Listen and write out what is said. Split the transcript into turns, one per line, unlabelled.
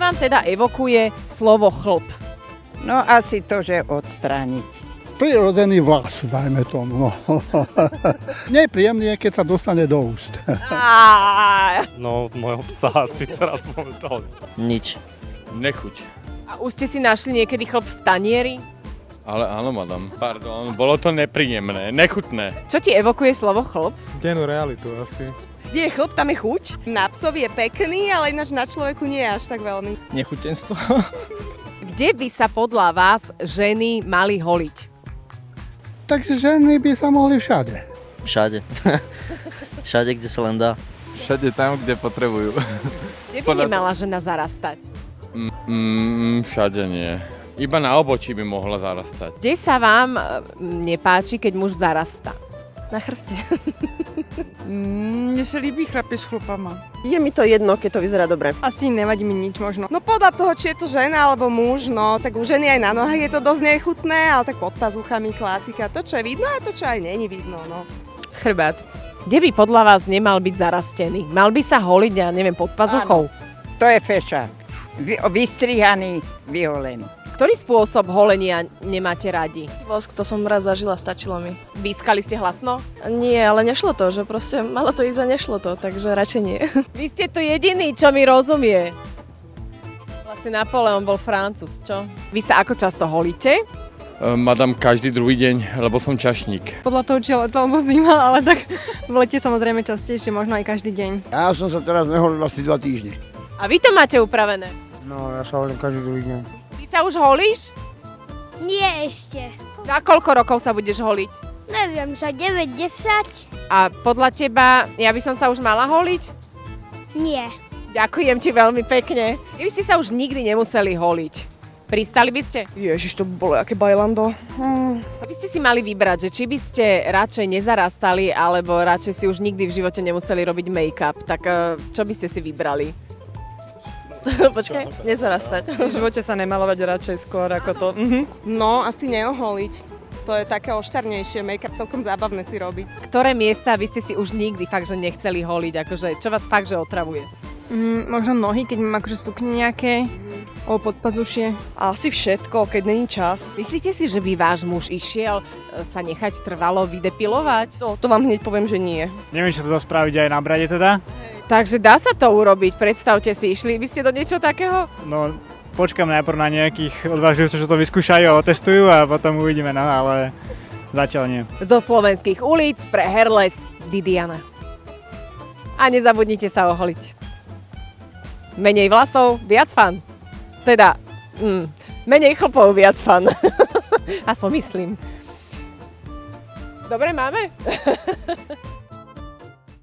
vám teda evokuje slovo chlp?
No asi to, že odstrániť.
Prirodzený vlas, dajme tomu. No. Nepríjemný je, keď sa dostane do úst.
No, môjho psa asi teraz momentálne.
Nič.
Nechuť.
A už ste si našli niekedy chlp v tanieri?
Ale áno, madam. Pardon, bolo to nepríjemné, nechutné.
Čo ti evokuje slovo chlp?
Dennú realitu asi.
Kde je chlp, tam je chuť. Na psovi je pekný, ale ináč na človeku nie je až tak veľmi.
Nechutenstvo.
Kde by sa podľa vás ženy mali holiť?
Takže ženy by sa mohli všade.
Všade. Všade, kde sa len dá.
Všade tam, kde potrebujú.
Kde by nemala žena zarastať?
Všade nie. Iba na obočí by mohla zarastať.
Kde sa vám nepáči, keď muž zarastá?
Na chrbte.
Mne sa líbí chlapec s chlupama.
Je mi to jedno, keď to vyzerá dobre.
Asi nevadí mi nič možno.
No podľa toho, či je to žena alebo muž, no tak u ženy aj na nohách je to dosť nechutné, ale tak pod pazuchami klasika. To, čo je vidno a to, čo aj není vidno, no.
Chrbát.
Kde by podľa vás nemal byť zarastený? Mal by sa holiť, ja neviem, pod pazuchou?
To je fešák. Vystrihaný, vyholený.
Ktorý spôsob holenia nemáte radi?
Vosk, to som raz zažila, stačilo mi.
Pískali ste hlasno?
Nie, ale nešlo to, že proste malo to ísť a nešlo to, takže radšej nie.
Vy ste to jediný, čo mi rozumie. Vlastne Napoleon bol Francúz, čo? Vy sa ako často holíte?
Madam, každý druhý deň, lebo som čašník.
Podľa toho, či je leto alebo zima, ale tak v lete samozrejme častejšie, možno aj každý deň.
Ja som sa teraz neholil asi 2 týždne.
A vy to máte upravené?
No, ja sa holím každý druhý deň.
Ty sa už holíš?
Nie ešte.
Za koľko rokov sa budeš holiť?
Neviem, za 9-10?
A podľa teba, ja by som sa už mala holiť?
Nie.
Ďakujem ti veľmi pekne. Vy ste sa už nikdy nemuseli holiť. Pristali by ste?
Ježiš, to by bolo aké bajlando.
To by ste si mali vybrať, že či by ste radšej nezarastali, alebo radšej si už nikdy v živote nemuseli robiť make-up. Tak čo by ste si vybrali?
Počkaj, nezarastať.
V živote sa nemalovať radšej skôr ako to.
No, asi neoholiť. To je také oštarnejšie, make-up celkom zábavné si robiť.
Ktoré miesta by ste si už nikdy fakt, že nechceli holiť? Akože, čo vás fakt, že otravuje?
Možno nohy, keď mám akože sukne nejaké, alebo podpazušie.
Asi všetko, keď není čas.
Myslíte si, že by váš muž išiel sa nechať trvalo vydepilovať?
To vám hneď poviem, že nie.
Neviem, či sa to dá spraviť aj na brade teda.
Takže dá sa to urobiť, predstavte si, išli by ste do niečo takého?
No, počkam najprv na nejakých odvážujúcich, čo to vyskúšajú a otestujú a potom uvidíme, no, ale zatiaľ nie.
Zo slovenských ulic pre Hairless Didiana. A nezabudnite sa oholiť. Menej vlasov, viac fan. Teda, menej chlpov, viac fan. Aspoň myslím. Dobre, máme?